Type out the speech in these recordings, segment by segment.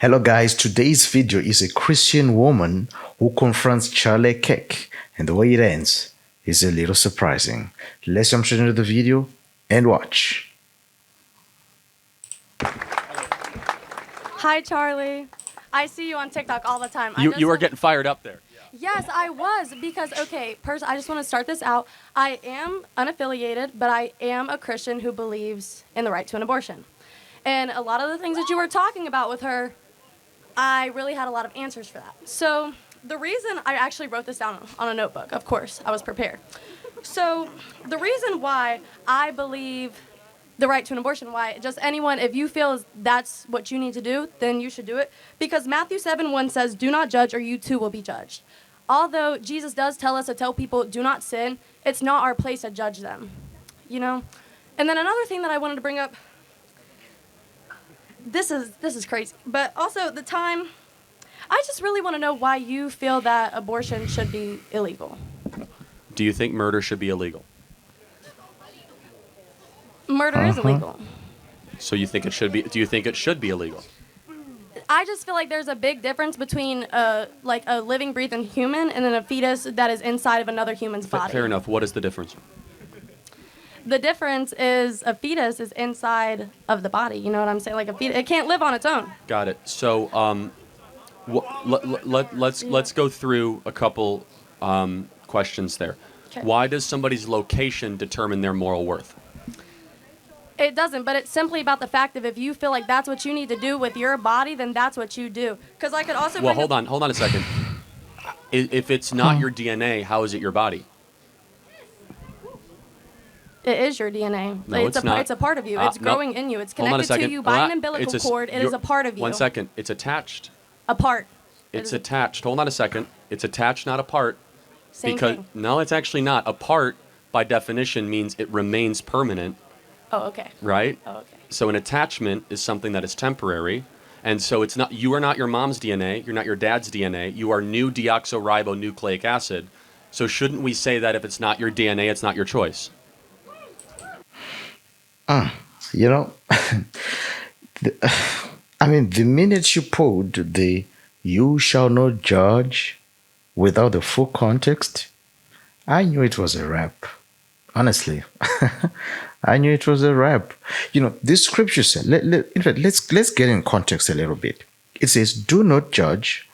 Hello guys, today's video is a Christian woman who confronts Charlie Kirk, and the way it ends is a little surprising. Let's jump straight into the video and watch. Hi Charlie, I see you on TikTok all the time. You were getting fired up there. Yes, I was, because, okay, I just want to start this out. I am unaffiliated, but I am a Christian who believes in the right to an abortion. And a lot of the things that you were talking about with her, I really had a lot of answers for that. So the reason I actually wrote this down on a notebook, of course, I was prepared. So the reason why I believe the right to an abortion, why just anyone, if you feel that's what you need to do, then you should do it. Because Matthew 7:1 says, do not judge or you too will be judged. Although Jesus does tell us to tell people, do not sin, it's not our place to judge them, you know? And then another thing that I wanted to bring up, this is crazy, but also the time, I just really want to know why you feel that abortion should be illegal. Do you think murder should be illegal? Murder is illegal. So you think it should be? Do you think it should be illegal? I just feel like there's a big difference between like a living, breathing human and then a fetus that is inside of another human's body. Fair enough. What is the difference? The difference is a fetus is inside of the body. You know what I'm saying? Like a fetus, it can't live on its own. Got it. So let's go through a couple questions there. Okay. Why does somebody's location determine their moral worth? It doesn't, but it's simply about the fact of if you feel like that's what you need to do with your body, then that's what you do. Because I could also. Well, hold on a second. If it's not your DNA, how is it your body? It is your DNA. No, it's not. It's a part of you. It's growing in you. It's connected to you by an umbilical cord. It is a part of you. 1 second. It's attached. A part. It's attached. Hold on a second. It's attached, not a part. Same thing. No, it's actually not. A part, by definition, means it remains permanent. Oh, okay. Right? Oh, okay. So an attachment is something that is temporary. And so it's not, you are not your mom's DNA. You're not your dad's DNA. You are new deoxyribonucleic acid. So shouldn't we say that if it's not your DNA, it's not your choice? You know, the minute you put the "you shall not judge" without the full context, I knew it was a rap. Honestly, I knew it was a rap. You know, this scripture says, in fact, let's get in context a little bit. It says, "Do not judge,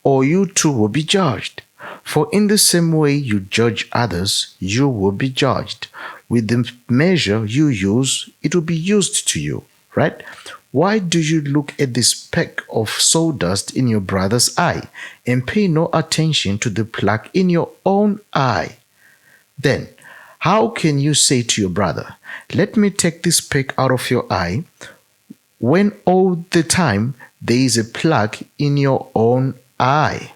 or you too will be judged. For in the same way you judge others, you will be judged. With the measure you use, it will be used to you." Right? Why do you look at the speck of sawdust in your brother's eye and pay no attention to the plank in your own eye? Then, how can you say to your brother, "Let me take this speck out of your eye," when all the time there is a plank in your own eye?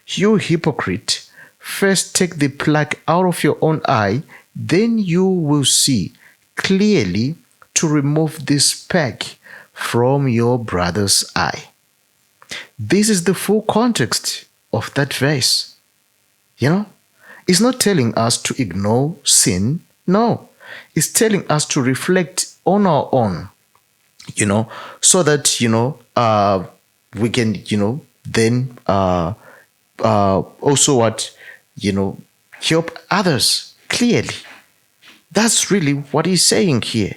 You hypocrite, first take the plank out of your own eye, then you will see clearly to remove the speck from your brother's eye. This is the full context of that verse. You know, it's not telling us to ignore sin. No, it's telling us to reflect on our own, you know, so that, we can, then also help others clearly. That's really what he's saying here,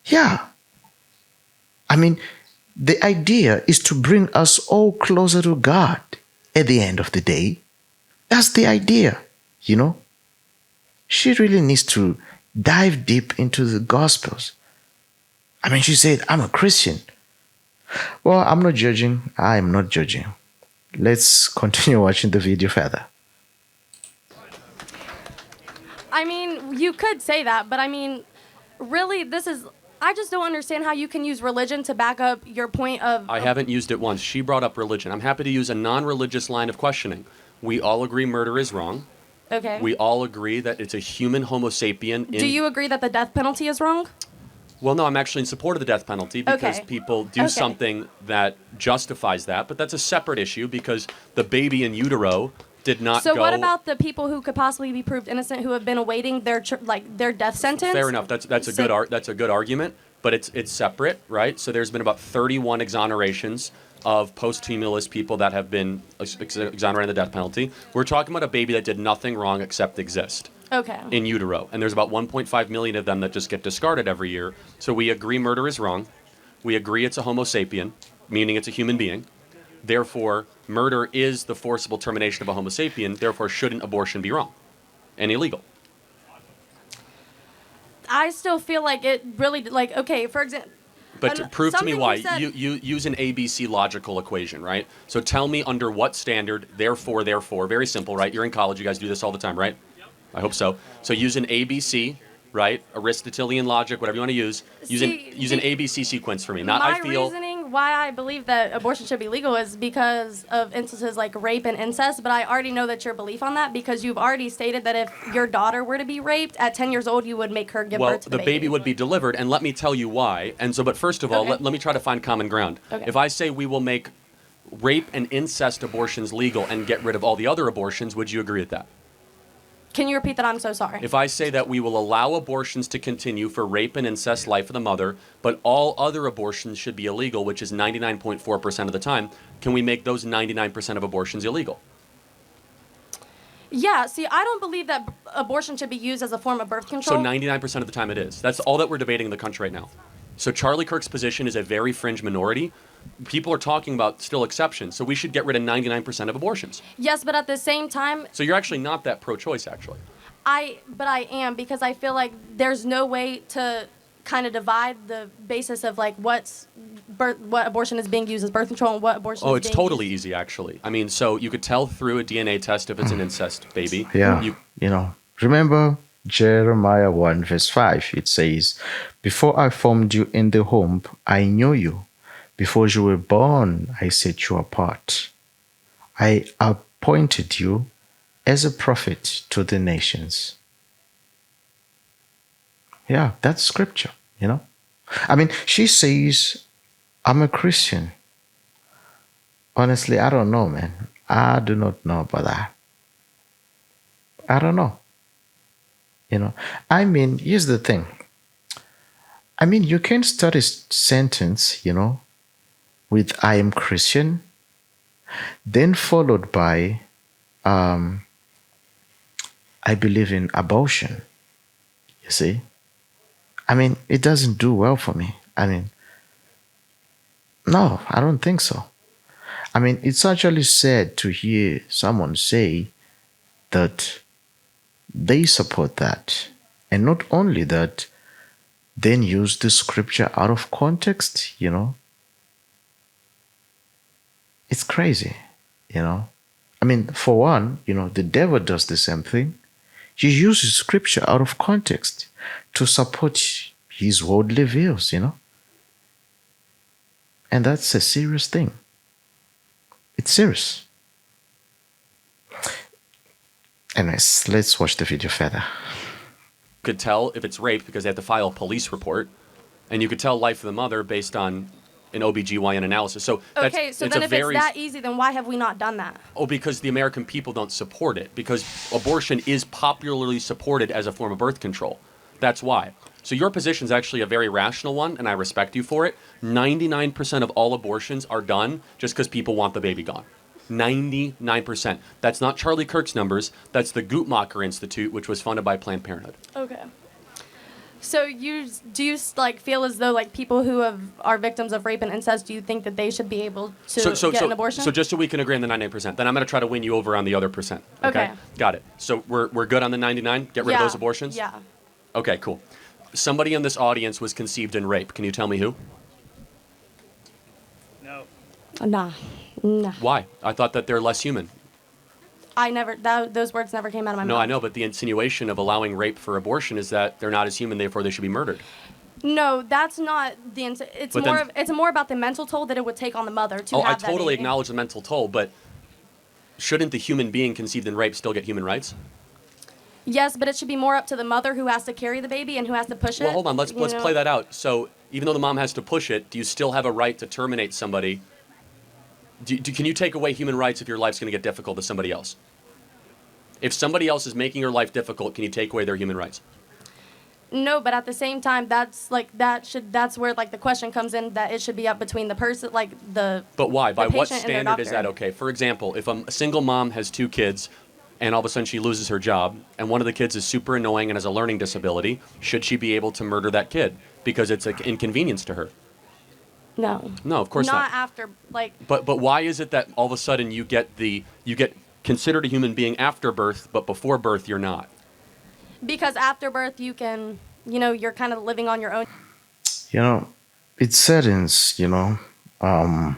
Yeah. The idea is to bring us all closer to God at the end of the day. That's the idea, She really needs to dive deep into the Gospels. She said, "I'm a Christian." Well, I'm not judging. I'm not judging. Let's continue watching the video further. You could say that, but really, I just don't understand how you can use religion to back up your point of... I haven't used it once. She brought up religion. I'm happy to use a non-religious line of questioning. We all agree murder is wrong. Okay. We all agree that it's a human homo sapien. Do you agree that the death penalty is wrong? Well, no, I'm actually in support of the death penalty because people do something that justifies that, but that's a separate issue because the baby in utero did not go... So what about the people who could possibly be proved innocent who have been awaiting their death sentence? Fair enough. That's a good argument. but it's separate, right? So there's been about 31 exonerations of posthumous people that have been exonerated of the death penalty. We're talking about a baby that did nothing wrong except exist. Okay. In utero. And there's about 1.5 million of them that just get discarded every year. So we agree murder is wrong. We agree it's a homo sapien, meaning it's a human being. Therefore, murder is the forcible termination of a homo sapien. Therefore, shouldn't abortion be wrong and illegal? I still feel like it really, like, okay, for example. But prove to me why. Said, you use an ABC logical equation, right? So tell me under what standard, therefore, very simple, right? You're in college, you guys do this all the time, right? I hope so. So use an ABC, right? Aristotelian logic, whatever you want to use. Use an ABC sequence for me. Not I feel. My reasoning why I believe that abortion should be legal is because of instances like rape and incest, but I already know that your belief on that because you've already stated that if your daughter were to be raped at 10 years old, you would make her give birth to the baby. Well, the baby would be delivered, and let me tell you why. And so, but first of all, let me try to find common ground. Okay. If I say we will make rape and incest abortions legal and get rid of all the other abortions, would you agree with that? Can you repeat that? I'm so sorry. If I say that we will allow abortions to continue for rape and incest life of the mother, but all other abortions should be illegal, which is 99.4% of the time, can we make those 99% of abortions illegal? Yeah, see, I don't believe that abortion should be used as a form of birth control. So 99% of the time it is. That's all that we're debating in the country right now. So Charlie Kirk's position is a very fringe minority. People are talking about still exceptions, so we should get rid of 99% of abortions. Yes, but at the same time... So you're actually not that pro-choice, actually. But I am, because I feel like there's no way to kind of divide the basis of, like, what abortion is being used as birth control and what abortion is being used. Oh, it's totally easy, actually. I mean, so you could tell through a DNA test if it's an incest baby. Yeah, remember Jeremiah 1 verse 5, it says, "Before I formed you in the womb, I knew you. Before you were born, I set you apart. I appointed you as a prophet to the nations." Yeah, that's scripture, I mean, she says, "I'm a Christian." Honestly, I don't know, man. I do not know about that. I don't know. I mean, here's the thing. I mean, you can start a sentence, with "I am Christian," then followed by "I believe in abortion." You see? I mean, it doesn't do well for me. I mean, no, I don't think so. I mean, it's actually sad to hear someone say that they support that. And not only that, then use the scripture out of context, It's crazy, I mean, for one, the devil does the same thing. He uses scripture out of context to support his worldly views, And that's a serious thing. It's serious. Anyways, let's watch the video further. You could tell if it's rape because they have to file a police report, and you could tell life of the mother based on an OBGYN analysis. So okay, so then if it's that easy, then why have we not done that? Oh, because the American people don't support it. Because abortion is popularly supported as a form of birth control. That's why. So your position is actually a very rational one, and I respect you for it. 99% of all abortions are done just because people want the baby gone. 99%. That's not Charlie Kirk's numbers. That's the Guttmacher Institute, which was funded by Planned Parenthood. Okay. So do you feel as though people who are victims of rape and incest, do you think that they should be able to get an abortion? So just so we can agree on the 99%, then I'm going to try to win you over on the other percent. Okay. Got it. So we're good on the 99. Get rid of those abortions. Yeah. Okay. Cool. Somebody in this audience was conceived in rape. Can you tell me who? No. Nah. Why? I thought that they're less human. Those words never came out of my mouth. No, I know, but the insinuation of allowing rape for abortion is that they're not as human, therefore they should be murdered. No, that's not the. It's more about the mental toll that it would take on the mother to have that I totally baby. acknowledge the mental toll, but shouldn't the human being conceived in rape still get human rights? Yes, but it should be more up to the mother who has to carry the baby and who has to push it. Well, hold on, let's play that out. So even though the mom has to push it, do you still have a right to terminate somebody? Can you take away human rights if your life's going to get difficult to somebody else? If somebody else is making your life difficult, can you take away their human rights? No, but at the same time, that's where like the question comes in, that it should be up between the person, like the. But why? By what patient and their standard is that doctor. okay? For example, if a single mom has 2 kids and all of a sudden she loses her job and one of the kids is super annoying and has a learning disability, should she be able to murder that kid because it's an inconvenience to her? No. No, of course not. Not after, like. But why is it that all of a sudden you get considered a human being after birth, but before birth you're not? Because after birth, you can, you're kind of living on your own. It saddens, that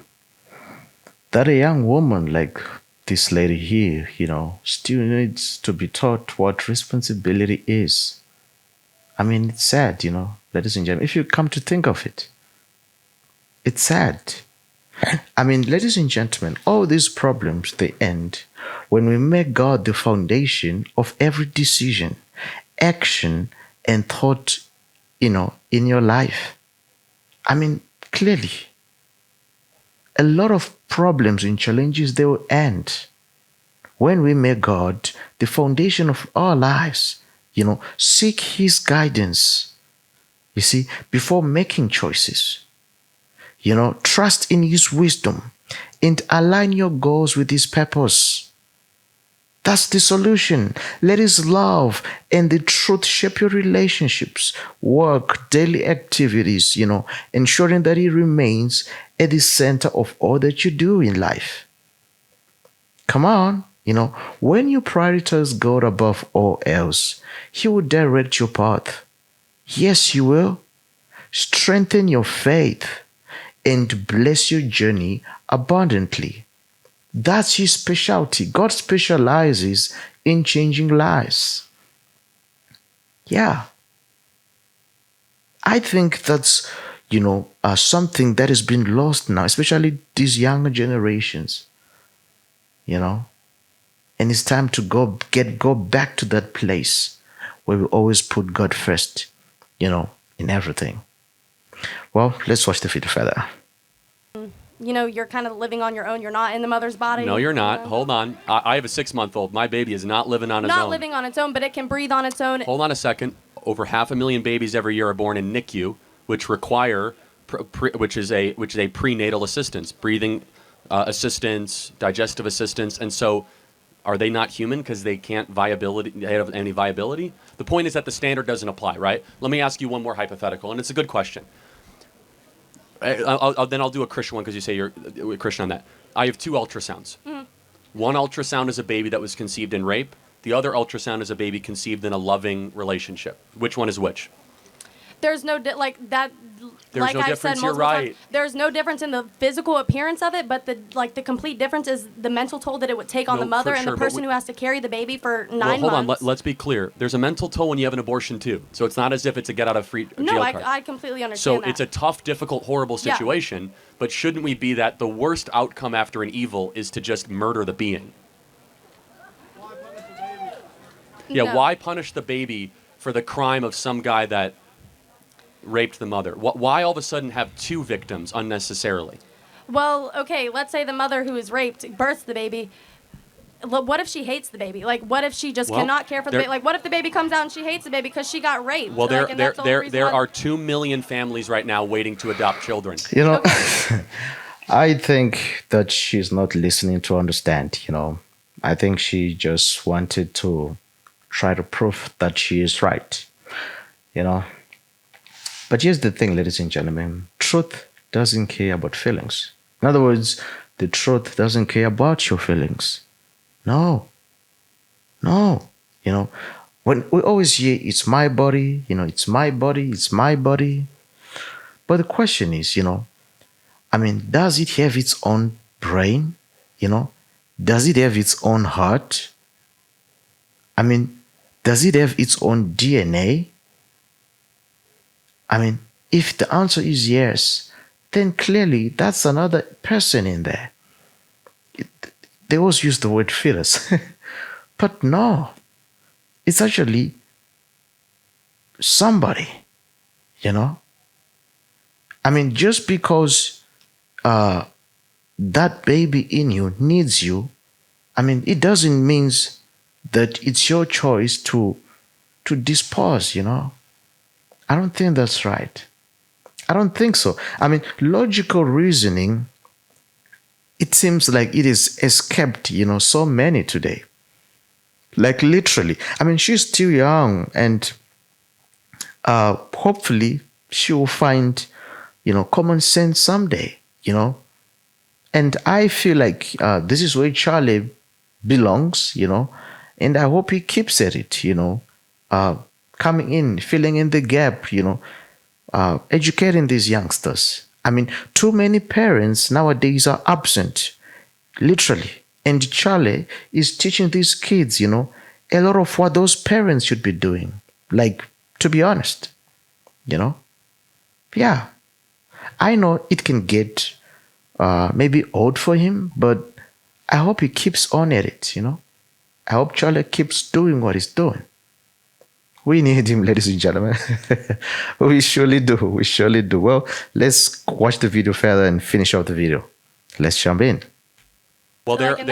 a young woman like this lady here, still needs to be taught what responsibility is. I mean, it's sad, ladies and gentlemen, if you come to think of it. It's sad. I mean, ladies and gentlemen, all these problems, they end when we make God the foundation of every decision, action, and thought, in your life. I mean, clearly, a lot of problems and challenges, they will end when we make God the foundation of our lives. Seek His guidance, you see, before making choices. Trust in His wisdom and align your goals with His purpose. That's the solution. Let His love and the truth shape your relationships, work, daily activities, ensuring that He remains at the center of all that you do in life. Come on, when you prioritize God above all else, He will direct your path. Yes, He will. Strengthen your faith and bless your journey abundantly. That's His specialty. God specializes in changing lives. Yeah. I think that's, something that has been lost now, especially these younger generations. And it's time to go back to that place where we always put God first, in everything. Well, let's watch the video further. You're kind of living on your own. You're not in the mother's body. No, you're not. Hold on. I have a 6-month-old. My baby is not living on its own. Not living on its own, but it can breathe on its own. Hold on a second. Over 500,000 babies every year are born in NICU, which require, which is a prenatal assistance, breathing assistance, digestive assistance, and so. Are they not human because they can't have any viability? The point is that the standard doesn't apply, right? Let me ask you one more hypothetical, and it's a good question. I'll do a Christian one because you say you're a Christian on that. I have 2 ultrasounds. Mm-hmm. One ultrasound is a baby that was conceived in rape. The other ultrasound is a baby conceived in a loving relationship. Which one is which? There's no that. There's like no I've difference. said You're multiple right. times, there's no difference in the physical appearance of it, but the complete difference is the mental toll that it would take on the mother and the person who has to carry the baby for 9 months. Hold on. Let's be clear. There's a mental toll when you have an abortion too. So it's not as if it's a get out of jail card. No, I completely understand that. So it's a tough, difficult, horrible situation. Yeah. But shouldn't we be that the worst outcome after an evil is to just murder the being? Yeah. No. Why punish the baby for the crime of some guy that raped the mother? Why all of a sudden have 2 victims unnecessarily? Well, okay, let's say the mother who is raped births the baby. What if she hates the baby? Like, what if she just cannot care for the baby? Like, what if the baby comes out and she hates the baby because she got raped? Well, there are 2 million families right now waiting to adopt children. I think that she's not listening to understand, I think she just wanted to try to prove that she is right, But here's the thing, ladies and gentlemen. Truth doesn't care about feelings. In other words, the truth doesn't care about your feelings. No. When we always hear, it's my body, it's my body, it's my body. But the question is, does it have its own brain? Does it have its own heart? Does it have its own DNA? If the answer is yes, then clearly that's another person in there. They always use the word fetus. But no, it's actually somebody, just because that baby in you needs you, it doesn't mean that it's your choice to dispose, I don't think that's right. I don't think so. I mean, logical reasoning, it seems like it is escaped, so many today. Like literally. I mean, she's still young, and hopefully she will find, common sense someday. And I feel like this is where Charlie belongs, and I hope he keeps at it, coming in, filling in the gap, educating these youngsters. I mean, too many parents nowadays are absent, literally. And Charlie is teaching these kids, a lot of what those parents should be doing. Like, to be honest, Yeah, I know it can get maybe old for him, but I hope he keeps on at it. I hope Charlie keeps doing what he's doing. We need him, ladies and gentlemen. We surely do. We surely do. Well, let's watch the video further and finish off the video. Let's jump in. Well, Like,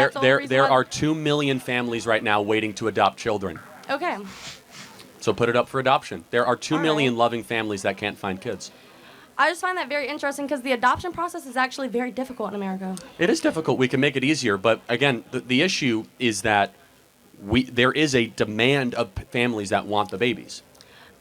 there are 2 million families right now waiting to adopt children. Okay. So put it up for adoption. There are 2 All million right. loving families that can't find kids. I just find that very interesting because the adoption process is actually very difficult in America. It is difficult. We can make it easier, but again, the issue is that there is a demand of families that want the babies.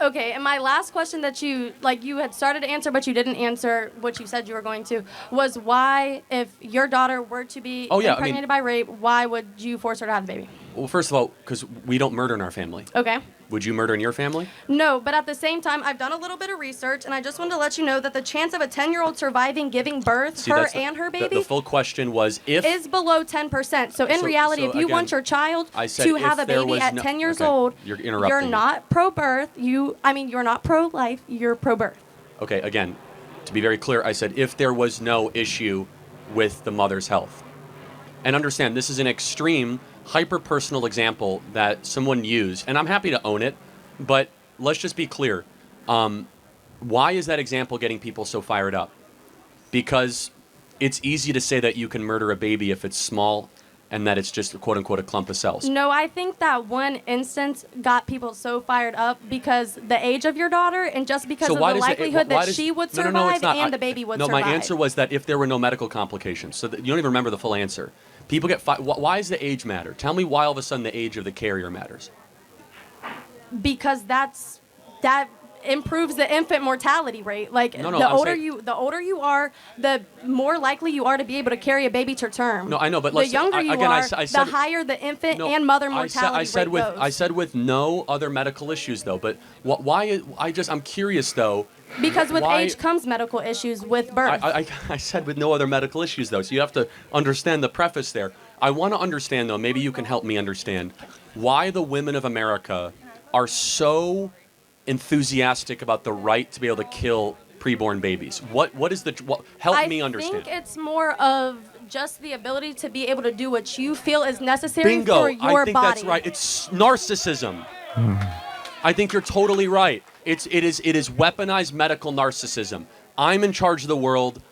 Okay, and my last question that you had started to answer, but you didn't answer what you said you were going to, was why, if your daughter were to be impregnated by rape, why would you force her to have the baby? Well, first of all, because we don't murder in our family. Okay. Would you murder in your family? No, but at the same time, I've done a little bit of research, and I just wanted to let you know that the chance of a 10-year-old surviving giving birth, and her baby, the full question was if... is below 10%. So in reality, if you want your child to have a baby at 10 years old, you're not pro-birth. You're not pro-life. You're pro-birth. Okay, again, to be very clear, I said if there was no issue with the mother's health. And understand, this is an extreme, hyper-personal example that someone used, and I'm happy to own it, but let's just be clear. Why is that example getting people so fired up? Because it's easy to say that you can murder a baby if it's small and that it's just, quote-unquote, a clump of cells. No, I think that one instance got people so fired up because the age of your daughter and just because of the likelihood that she would survive and the baby would survive. No, my answer was that if there were no medical complications. So you don't even remember the full answer. People get why does the age matter? Tell me why all of a sudden the age of the carrier matters. Because that improves the infant mortality rate. Like the older you are, the more likely you are to be able to carry a baby to term. No, I know, but the younger you are, the higher the infant and mother mortality rate goes. I said with no other medical issues though. But why? I'm curious though. Because with age comes medical issues with birth. I said with no other medical issues though. So you have to understand the preface there. I want to understand though. Maybe you can help me understand why the women of America are so enthusiastic about the right to be able to kill preborn babies. Help me understand. I think it's more of just the ability to be able to do what you feel is necessary for your body. I think that's right. It's narcissism. I think you're totally right. It is weaponized medical narcissism. I'm in charge of the world.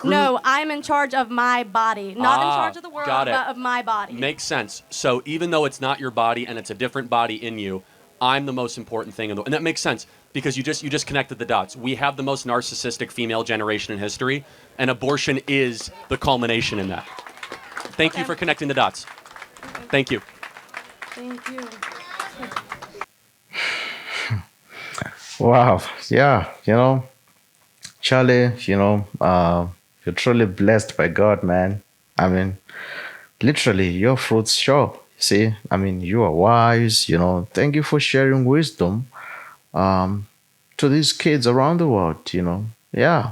No, I'm in charge of my body. Not in charge of the world, but of my body. Makes sense. So even though it's not your body and it's a different body in you, I'm the most important thing in the world. And that makes sense because you just connected the dots. We have the most narcissistic female generation in history, and abortion is the culmination in that. Thank you for connecting the dots. Okay. Thank you. Thank you. Wow. Yeah, Charlie, you're truly blessed by God, man. I mean, literally, your fruits show. See, you are wise, Thank you for sharing wisdom to these kids around the world, Yeah,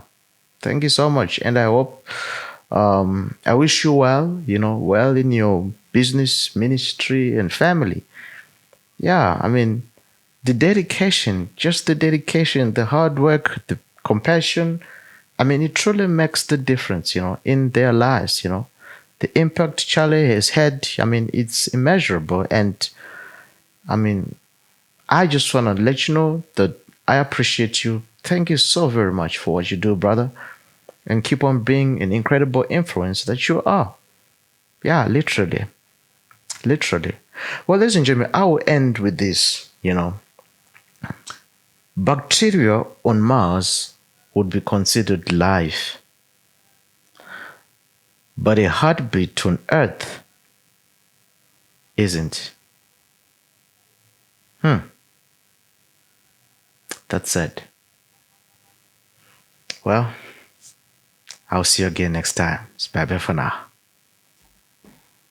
thank you so much. And I hope, I wish you well, well in your business, ministry, and family. Yeah, the dedication, the hard work, the compassion, it truly makes the difference, in their lives, The impact Charlie has had, it's immeasurable. And, I just want to let you know that I appreciate you. Thank you so very much for what you do, brother. And keep on being an incredible influence that you are. Yeah, literally. Literally. Well, ladies and gentlemen, I will end with this, Bacteria on Mars would be considered life, but a heartbeat on Earth isn't. That's sad. Well, I'll see you again next time. Bye bye for now.